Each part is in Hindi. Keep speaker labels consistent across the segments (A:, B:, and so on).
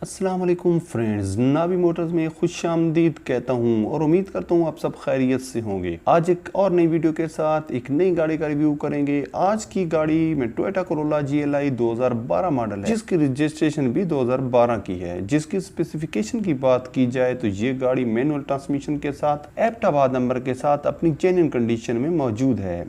A: अस्सलाम वालेकुम फ्रेंड्स, नाबी मोटर्स में खुशामदीद कहता हूं और उम्मीद करता हूं आप सब खैरियत से होंगे। आज एक और नई वीडियो के साथ एक नई गाड़ी का रिव्यू करेंगे। आज की गाड़ी में टोयोटा कोरोला GLI 2012 मॉडल है, जिसकी रजिस्ट्रेशन भी 2012 की है। जिसकी स्पेसिफिकेशन की बात की जाए तो ये गाड़ी मैनुअल ट्रांसमिशन के साथ एप्टाबाद नंबर के साथ अपनी जेन्युइन कंडीशन में मौजूद है।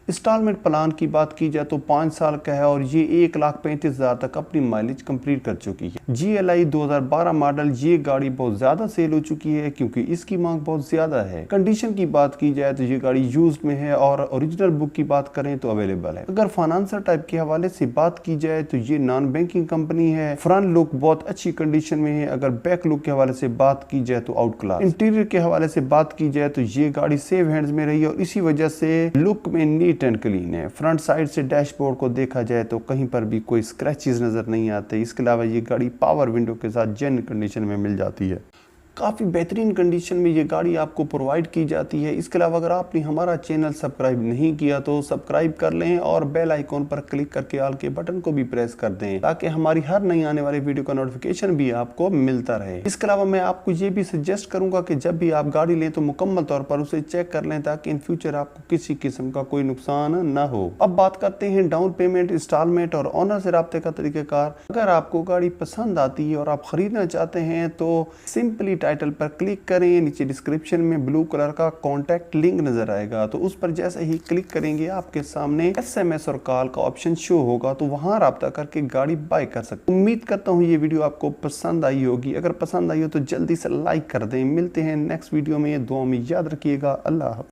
A: इंस्टॉलमेंट प्लान की बात की जाए तो 5 साल का है और ये 1,35,000 तक अपनी माइलेज कंप्लीट कर चुकी है। GLI 2012 मॉडल ये गाड़ी बहुत ज्यादा सेल हो चुकी है क्योंकि इसकी मांग बहुत ज्यादा है। कंडीशन की बात की जाए तो ये गाड़ी यूज्ड में है और ओरिजिनल बुक की बात करें तो अवेलेबल है। अगर फाइनेंसर टाइप के हवाले से बात की जाए तो ये नॉन बैंकिंग कंपनी है। फ्रंट लुक बहुत अच्छी कंडीशन में है। अगर बैक लुक के हवाले से बात की जाए तो आउट क्लास। इंटीरियर के हवाले से बात की जाए तो ये गाड़ी सेफ हैंड्स में रही है और इसी वजह से लुक में नीट एंड क्लीन है। फ्रंट साइड से डैशबोर्ड को देखा जाए तो कहीं पर भी कोई स्क्रैचेस नजर नहीं आते। इसके अलावा ये गाड़ी पावर विंडो के साथ जेन्युइन कंडीशन में मिल जाती है। काफ़ी बेहतरीन कंडीशन में ये गाड़ी आपको प्रोवाइड की जाती है। इसके अलावा अगर आपने हमारा चैनल सब्सक्राइब नहीं किया तो सब्सक्राइब कर लें और बेल आइकॉन पर क्लिक करके ऑल के बटन को भी प्रेस कर दें ताकि हमारी हर नई आने वाली वीडियो का नोटिफिकेशन भी आपको मिलता रहे। इसके अलावा मैं आपको ये भी सजेस्ट करूंगा कि जब भी आप गाड़ी लें तो मुकम्मल तौर पर उसे चेक कर लें ताकि इन फ्यूचर आपको किसी किस्म का कोई नुकसान न हो। अब बात करते हैं डाउन पेमेंट, इंस्टॉलमेंट और ऑनर से राब्ते का तरीकाकार। अगर आपको गाड़ी पसंद आती है और आप खरीदना चाहते हैं तो सिंपली टाइटल पर क्लिक करें। नीचे डिस्क्रिप्शन में ब्लू कलर का कॉन्टैक्ट लिंक नजर आएगा तो उस पर जैसे ही क्लिक करेंगे आपके सामने SMS और कॉल का ऑप्शन शो होगा तो वहां राब्ता करके गाड़ी बाय कर सकते। उम्मीद करता हूं ये वीडियो आपको पसंद आई होगी। अगर पसंद आई हो तो जल्दी से लाइक कर दें। मिलते हैं नेक्स्ट वीडियो में। दुआ में याद रखिएगा। अल्लाह।